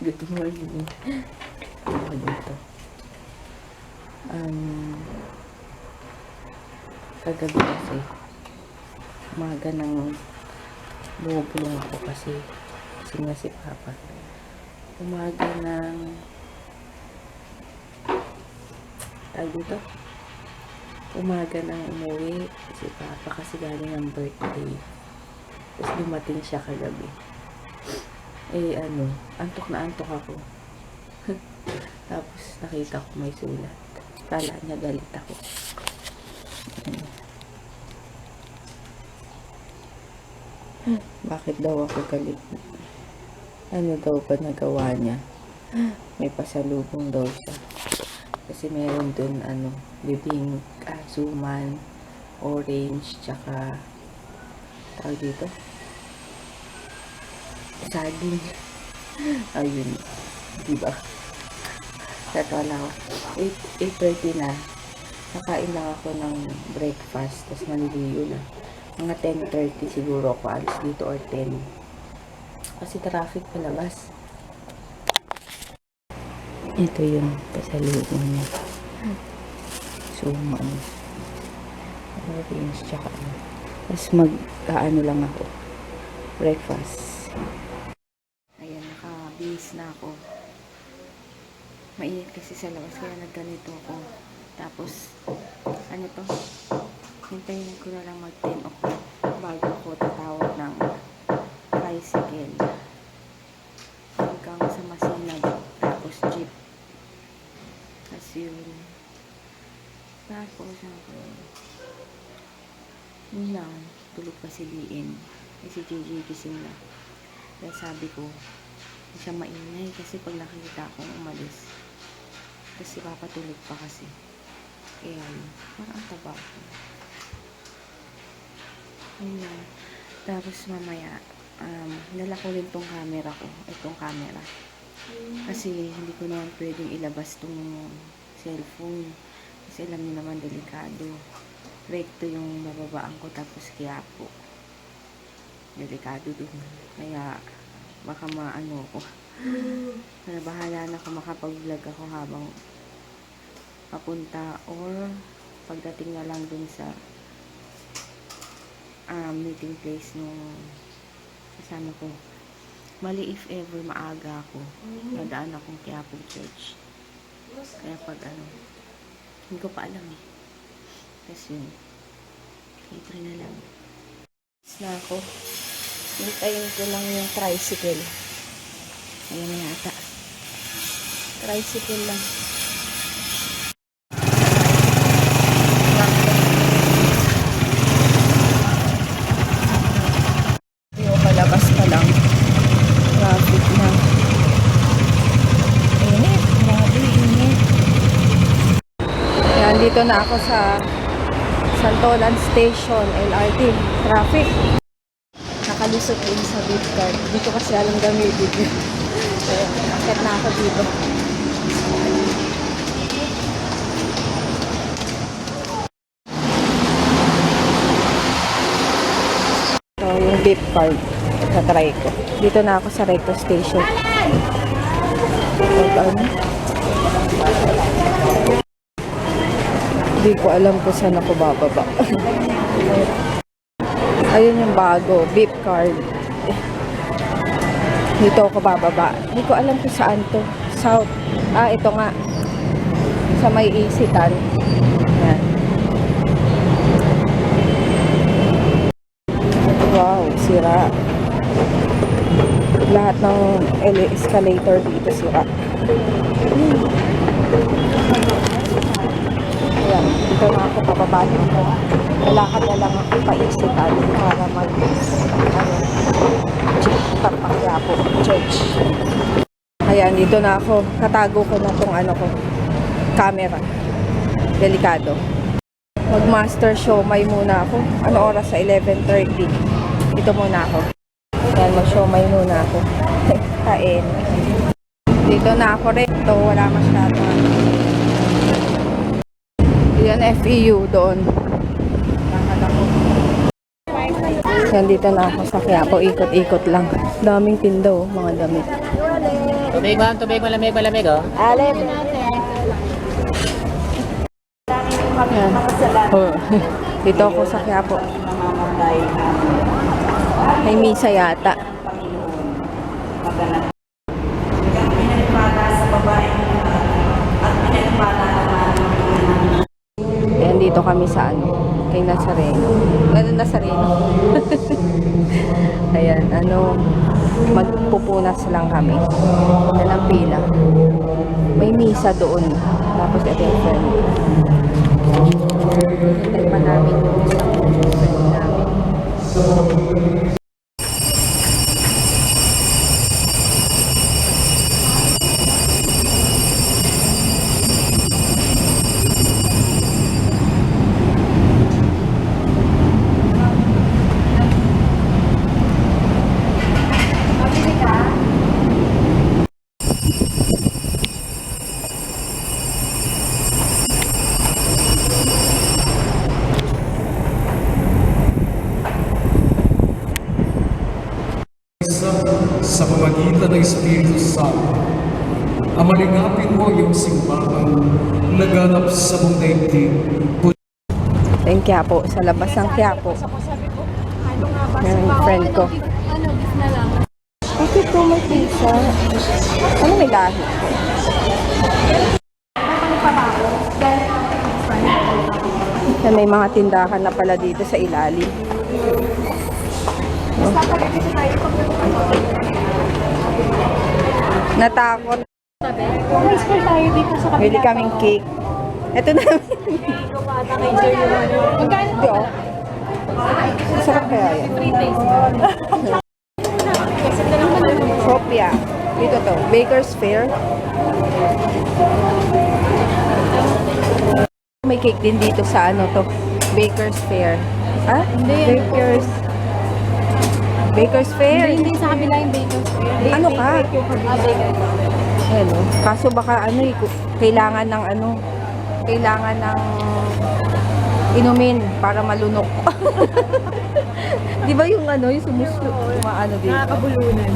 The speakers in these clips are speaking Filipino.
Good morning. Ako dito. Kagabi kasi, umaga nang bumubulong ako kasi nga si Papa. Umaga ng dito. Umaga nang umuwi si Papa kasi galing ang birthday. Tapos dumating siya kagabi. Antok na antok ako. Tapos nakita ko may sulat. Kala niya galit ako. Bakit daw ako galit? Ano daw ba nagawa niya? May pasalubong daw siya. Kasi meron dun bibing suman, orange, tsaka tawag dito saging. Ayun, diba? Tatwala ako. 8:30 na. Nakain lang ako ng breakfast. Tapos maniliyo na. Mga 10:30 siguro ako alis dito or 10. Kasi traffic palabas. Ito yung pasalubong niya. Suman. Orange, tsaka tapos mag-ano lang ako. Breakfast. Ayan, nakabihis na ako. Mainit kasi sa labas kaya nagganito ako. Tapos, hintayin ko na lang mag 10 o'clock bago ako tatawag ng tricycle. Hanggang sa Masinag. Tapos jeep. Tapos yun. Tapos yun lang. Tulog pa si Liin. Si JJ gising na. Kaya sabi ko, hindi siya maingay kasi pag nakita akong umalis. Kasi si Papa tulog pa kasi. Kaya parang taba ko. Yun lang. Tapos mamaya, nala ko rin tong camera ko. Itong camera. Kasi hindi ko naman pwedeng ilabas tong cellphone. Kasi alam niyo naman, delikado. Recto yung bababaan ko tapos Quiapo. Delikado dun. Kaya baka maano ko. Kaya bahala na kung makapag-vlog ako habang papunta or pagdating na lang dun sa meeting place nung kasama ko. Mali if ever maaga ako, nadaan akong Quiapo Church. Kaya pag hindi ko pa alam eh. Kasi yun. Libre na lang. Na ako. Hintayin ko lang yung tricycle. Ayan na yata. Tricycle lang. Yung palabas pa lang. Traffic na. Init. Grabe, init. Ayan, dito na ako sa Santolan Station, LRT. Traffic. Nakalusot din sa bid card. Dito kasi alam gamitin. Kaya, akit na ako dito. So, yung bid card. Tatry ko. Dito na ako sa Recto Station. Hindi ko alam kung saan ako bababa. Ayun yung bago, beep card. Dito ako bababa. Hindi ko alam kung saan to. South. Ito nga. Sa may isitan. Yan. Wow, sira. Lahat ng escalator dito sira. Ayan, dito na ako pababa dito. Lalakad na lang ako paisitan para Quiapo Church. Ayan, dito na ako. Katago ko na tong camera. Delikado. Mag-master siomay muna ako. Ano oras? Sa 11:30. Dito muna ako. Ayan, mag-siomay muna ako. Kain. Dito na ako recto. Wala masyado. Yan, FEU doon. Lakad ako. Nandito na ako sa Quiapo. Ikot-ikot lang. Daming tinda oh, mga damit. Tubig ma'am, tubig malamig, malamig oh. Alin? Yan. Oh. Dito ako sa Quiapo. May misa yata. Ayan, dito kami sa ano, kay Nazareno. Nazareno. Ayan, magpupunas lang kami. Yan ang pila. May misa doon. Tapos ito yung friend. Hintay pa namin yung isang friend namin. Sa pamagitan ng Espiritu Santo, amalingapin mo yung simbahang naganap sa buong daigdig. Yung Quiapo, sa labas ng Quiapo. Yan ang friend ko. Bakit ko may pizza? Ano may lahi? Yan, may mga tindahan na pala dito sa ilalim. Natakot. May school tayo dito sa Bili kaming cake. Ito na. Magkano Ito. Sarap kaya yan. Sophia. Dito to. Baker's Fair. May cake din dito sa ano to. Baker's Fair. Ah? Hindi. Baker's Fair. Hindi sa kabila yung bacon. Ano ka? Bacon. Ano? Kaso baka kailangan ng inumin para malunok. Di ba yung yung sumuslo, maano dito? Nakakabulunan.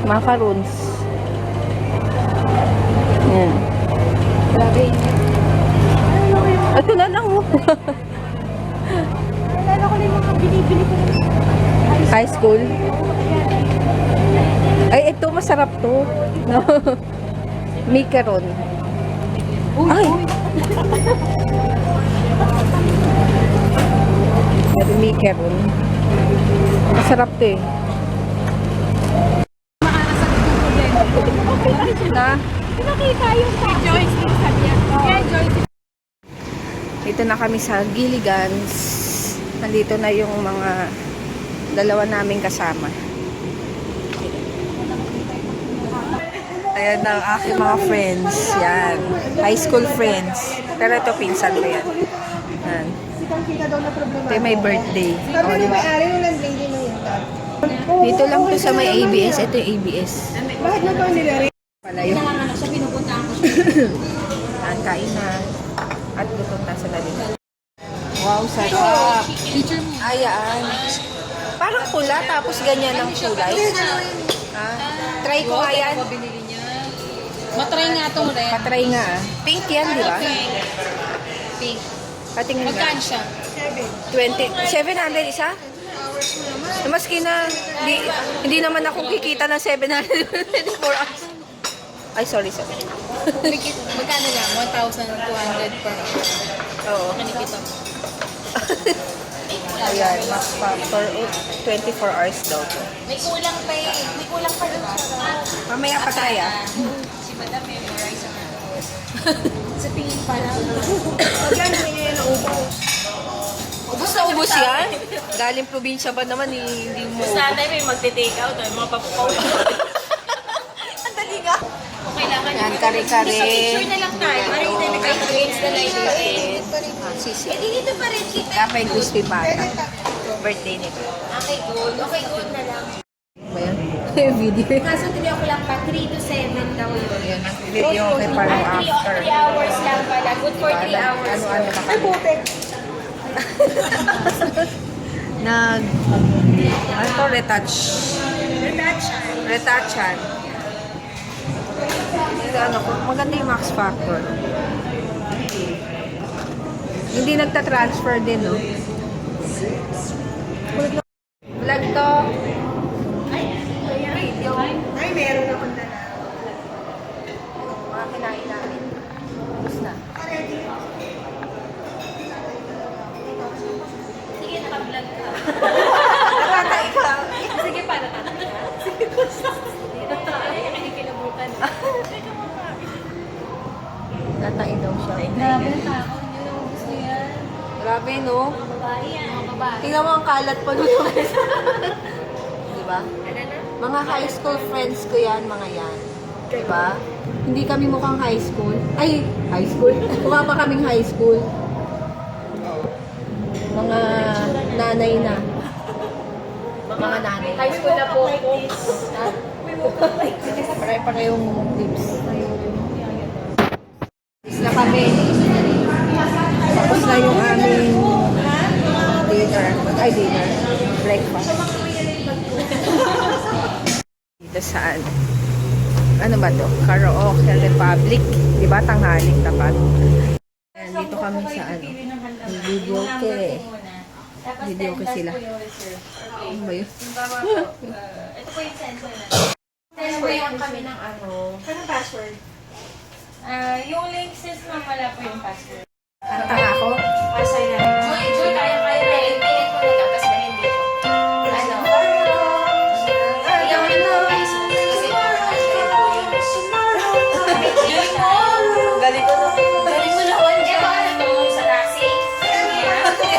Macaroons. Yan. Grabe. Ito na lang mo. Nalala ko na yung mga binibili ko. High school. Ay, ito masarap to. No. Macaron. Ay. Ito macaron. Masarap to eh. Na? Pinakita yung kay Joyce. Sabi niya. Kaya Joyce. Dito na kami sa Gilligan's. Nandito na yung mga dalawa naming kasama. Ayan ang aking mga friends. Yan. High school friends. Pero ito pinsan ko yan. Yan. Ito yung may birthday. O, di ba? Dito lang to sa may ABS. Ito yung ABS. Bakit na ba nila rin? Pala yun. Siya pinupuntaan ko siya. Yan, kain na. At lutong na sa lalim. Wow, sarap. Teacher mo. Ayan. Parang pula, tapos ganyan ang kulay. Try ko nga yan. Binili niya. Matry nga itong red. Patry nga. Pink yan, di ba? Pink. Patingin nga. Magkaan siya? 700 isa? Maski na, hindi naman ako kikita ng 724 hours. Ay, sorry. Magkano lang? 1,200 per hour. Oo. Nakikita mo. Ayan, max factor 24 hours daw to. May kulang pa eh. May kulang pa rin. Mamaya pa tayo. Si Madam memorize ang sa tingin pa lang. Magkano niya na ubos? Ubus na ubus yan? Galing probinsya ba naman, hindi mo. Sa tayo may magte-take out. Mga papukaw. Ang dali nga. Kung kailangan Yan, kare-kare. Picture na lang tayo. Marita na against the light. Sisi. Eh, dito pa rin kita. Kapay crispy pata. Birthday nito. Okay, good. Okay, good na lang. Ba yan? Video. Kaso tinignan ko lang pa, 3 to 7 daw yun. Yan, video kay parang after. 3 hours lang pala. Good for 3 hours. Ano-ano na kami. ano to, retouchan. Ito, ano ko, maganda yung Max Factor. Hindi nagta-transfer din, no? Vlog to. Video. Ay, meron naman na. Mga kinain namin. Tapos na. Sige, naka-vlog ka. Tata, ikaw. Sige, para ka. Ay, nakikilabutan. Tatain daw siya. Grabe ang tao. Hindi naman gusto yan. Grabe, no? Babae yan. Mga babae. Tingnan mo ang kalat pa doon. Diba? Ano na? Mga high school friends ko yan, mga yan. Diba? Hindi kami mukhang high school. Ay, high school. Mukha pa kaming high school. Mga nanay na. Mga nanay. High school na po. Pare-parehong lips. Is na kami. Tapos na yung aming dinner. Dinner. Breakfast. Dito saan? Ano ba to? Karaoke Republic. Diba? Tanghaling tapat. Ayan, dito kami sa ano. Video okay. Video okay sila. Ano ba yun? Ito po yung sensor na. Sensor kami ng ano. Anong password? Yung link sis ma'am, wala po yung password. Kanta ako? Sorry na. Joy, kaya na. Pilit ko na lang, tapos dahil dito. Ano? Yung guys, kasi Galing ko na. galing mo naman. Ito ano to, sa taxi.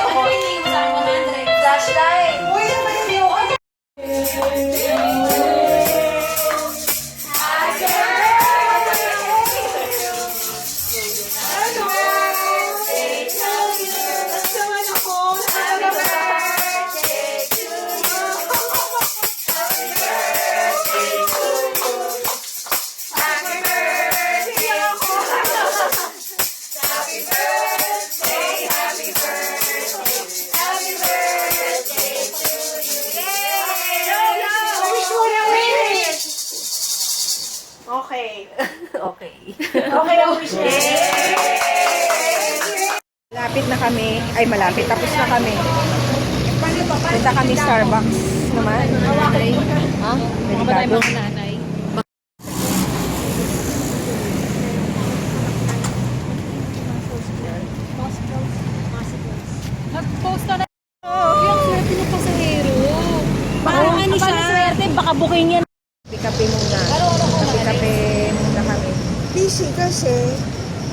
Ako, hindi mo sa 100. Flashlight! Okay. Okay. Okay ang wish Malapit na kami. Ay, malapit. Tapos na kami. Punta kami Starbucks naman. Ha? Delikado. nanay. Nag-post ka na. Yung swerte ng pasahero. Parang ano siya. Swerte, baka booking yan. Kape muna. Kape muna kami. Busy kasi,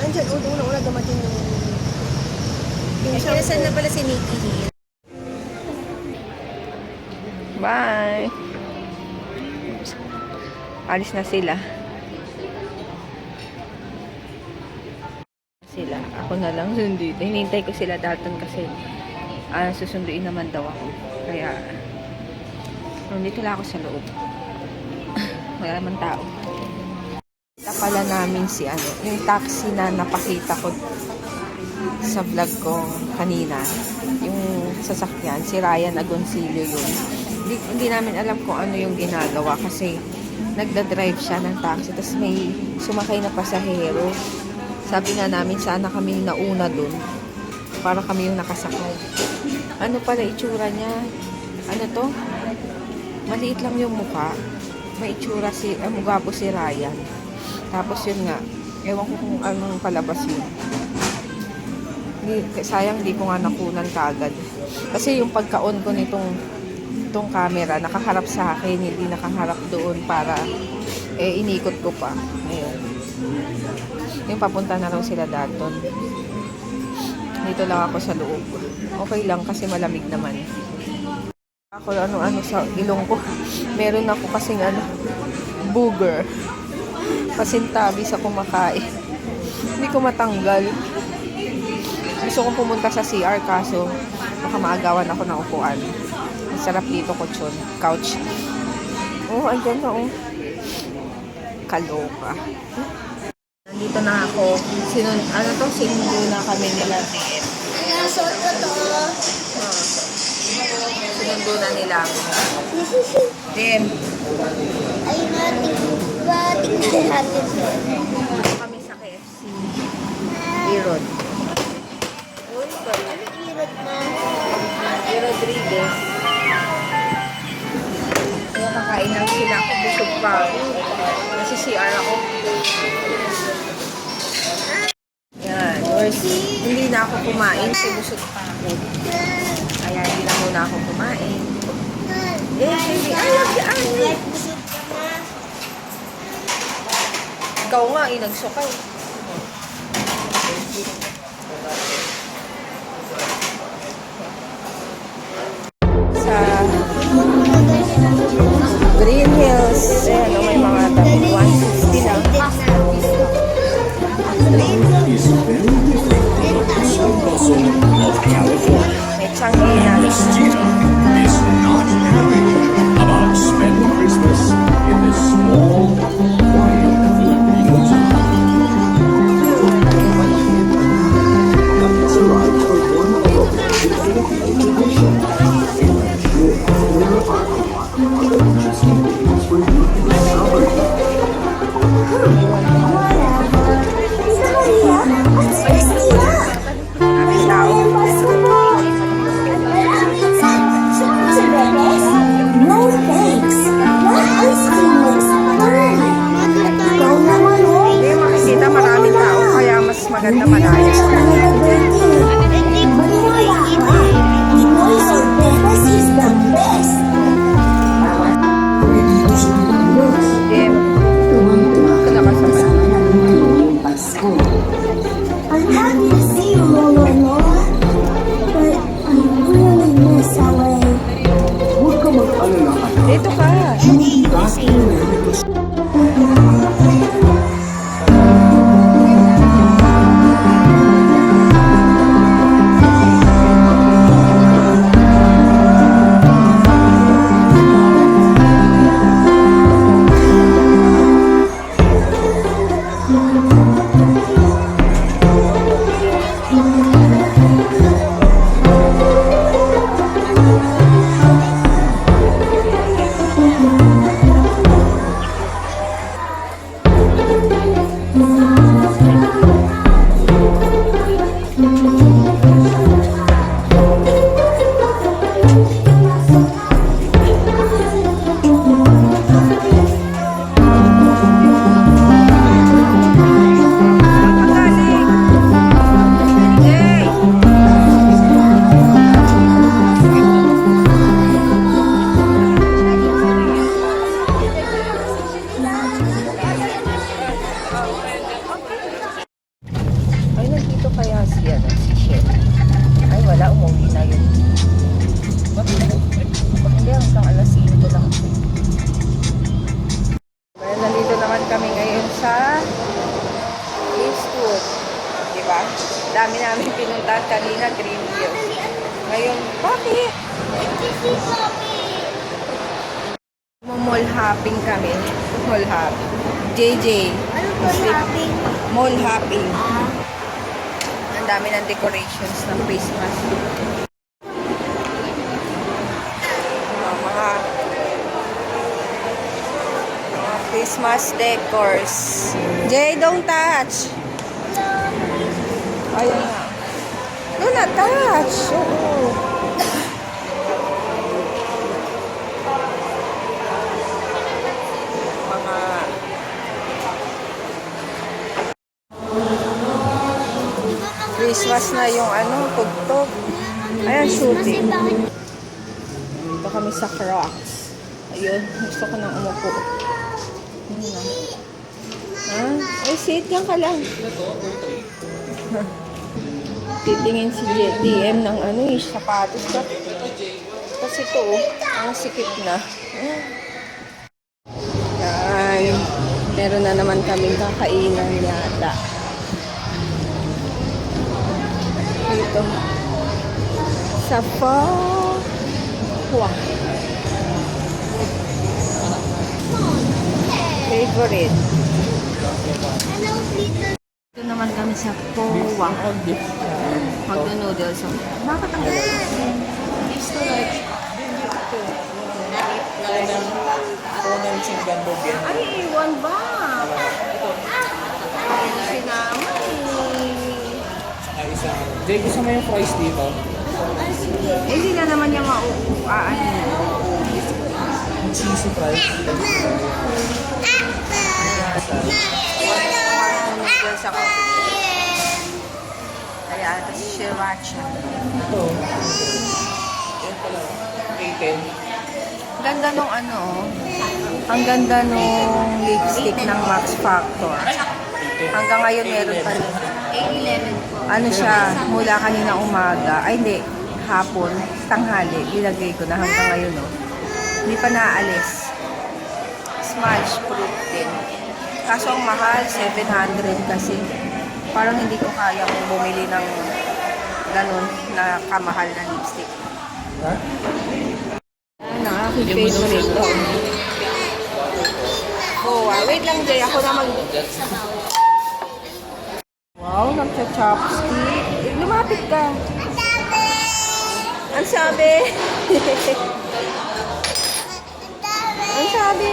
andyan, una-una dumating yung pinsan Saan na pala si Nikki Hill? Bye! Alis na sila. Ako na lang dito. Hinintay ko sila daton kasi susunduin naman daw ako. Kaya, nandito lang ako sa loob. Wala naman tao. Kita pala namin si yung taxi na napakita ko sa vlog ko kanina. Yung sasakyan, si Ryan Agoncillo yun. Hindi namin alam kung ano yung ginagawa kasi nagda-drive siya ng taxi tapos may sumakay na pasahero. Sabi nga namin sana kami nauna dun para kami yung nakasakay. Ano pala itsura niya? Ano to? Maliit lang yung mukha. May itsura mugwapo si Ryan. Tapos yun nga, ewan ko kung anong palabas yun. Sayang di ko nga nakunan kagad. Kasi yung pagka-on ko itong camera, nakaharap sa akin, hindi nakaharap doon para inikot ko pa. Ayun. Yung papunta na raw sila daton. Dito lang ako sa loob. Okay lang kasi malamig naman. Ako ano sa ilong ko. Meron ako kasing booger. Pasintabi sa kumakain. Hindi ko matanggal. Gusto kong pumunta sa CR kaso baka maagawan ako ng upuan. Masarap dito couch. Oh, andyan na Kaloka. Nandito na ako. Sinundo na kami nila. Kaya, suot ko to. sinundo na nila ako. Dem, Ay, tingnan natin. dito kami sa KFC. Irod. Uy, sorry. Irot na. Rodriguez. Kaya kakain lang sila ako. Busog pa. Kasi CR ako. Yan. Hindi na ako kumain kasi busog pa ako. Kaya hindi na muna ako kumain. Baby, I love you, Annie. Ikaw nga, nagsukay. Sa Green Hills, may mga tabi. 160 lang. May Changi na. Is not worried about spending Christmas in this small, quiet Filipino town. It's arrived for one of the Filipino traditions. In June, there are a lot of interesting things for you to discover. Aming tao. No thanks. That ice cream looks fun. Ikaw naman oh. Hindi makikita maraming tao, kaya mas maganda malayo. Pinoy sorbetes is the best. Game. Ito na kasama. I'm happy to see you, Lolo and Lola. But I really miss LA. Huwag ka mag-alala. Dito ka. Ay, nandito kaya si Chef. Ay, wala. Umuwi na yun. Hindi, hanggang alas 5 lang. Well, nandito naman kami ngayon sa Eastwood. Diba? Dami namin pinuntahan kanina, Green Hills. Ngayon, bakit? Mall hopping kami. Mall hopping. JJ. Ano po shopping? Mall hopping. Ang dami ng decorations ng Christmas. Mga Christmas decors. Jay, don't touch. Ayun nga. Do not touch. Oo. Mga Christmas na yung tugtog. Ayan, shooting. Dito kami sa Crocs. Ayun, gusto ko nang umupo. Ayun na. Ha? Ay, sit yan ka lang. Titingin si DM ng sapatos ka. Kasi ito, ang sikip na. Yan. Meron na naman kaming kakainan yata. Dito. Sa favorite. Ito naman kami sa Powa. Magno-noodles. Bakit ang gusto like Conan Chingando yan. Ay, iwan ba? Sinama Saka isang... Jay, gusto mo yung fries dito? eh. Hindi na naman niya mauuaan. Yung cheesy fries. Dyan sa coffee. Kaya, ito si Sriracha. Ito. Yan pala. 810. Ganda nung ano, ang ganda nung lipstick ng Max Factor. Hanggang ngayon meron pa rin. 811 po. Ano siya, mula kanina umaga, ay hindi, hapon, tanghali, ilagay ko na hanggang ngayon, no. Hindi pa naaalis. Smudge proof din. Kaso ang mahal, 700 kasi. Parang hindi ko kayang bumili ng ganun na kamahal na lipstick. Ha? Ano, aking favorite to. Oh, wait lang, Jay. Ako na mag... Wow, nagcha-chopstick. Lumapit ka. Ang sabi. Ang sabi.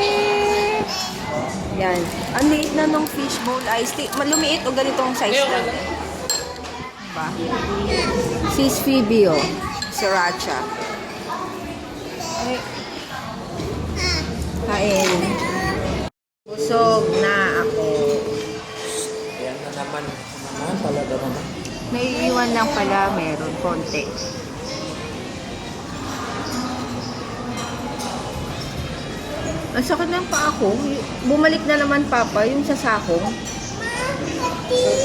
Yan. Ang liit na nung fishbowl ice tea. Malumiit o ganitong size lang. Diba? Sis Phoebe, oh. Sriracha. Ay. Kain. Busog na ako. Yan na naman. Talaga naman. May iwan lang pala, meron konti. Ang sakit ng paa ko. Bumalik na naman, Papa, yung sa sakong.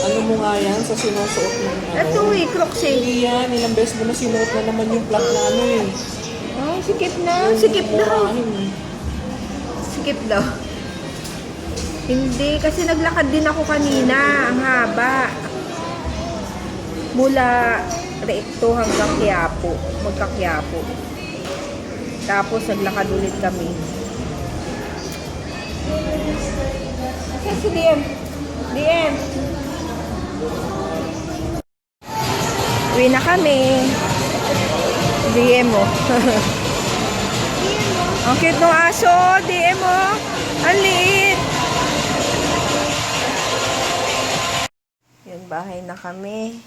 Ano mo nga yan sa sinusuot ng ano? Ito eh, Crocs eh. Hindi yan. Ilang beses mo na sinuot na naman yung plot na ano eh. Ay, sikip na. Sikip daw. Sikip daw. Hindi, kasi naglakad din ako kanina. Ang haba. Mula Recto hanggang Quiapo. Magka-Quiapo. Tapos naglakad ulit kami. Kasi si DM. DM. Uwi na kami. DM mo. Ang cute ng aso. DM mo. Ang liit. Yan, bahay na kami.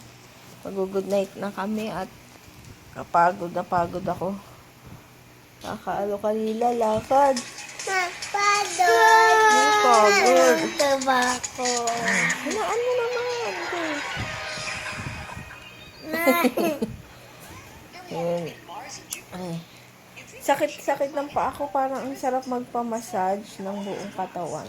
Mag-good night na kami at kapagod na pagod ako. Kakaalo kanila, lakad. Pagod. Tabako. Hinaan mo naman. Yun. Ay. Sakit-sakit ng paa ko. Parang ang sarap magpamassage ng buong katawan.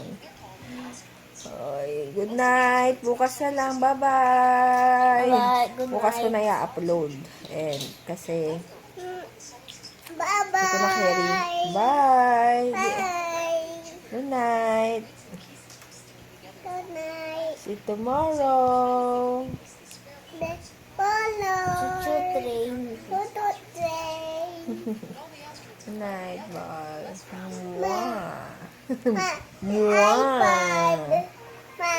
Ay, good night. Bukas na lang. Bye-bye. Bye, good Bukas ko night. na i-upload. And kasi Bye-bye. hindi ko na carry. Bye. Bye. Good night. Good night. See you tomorrow. Let's follow. Choo train. Photo train. Good night, bye. Ma. Mwah. High five. Ma.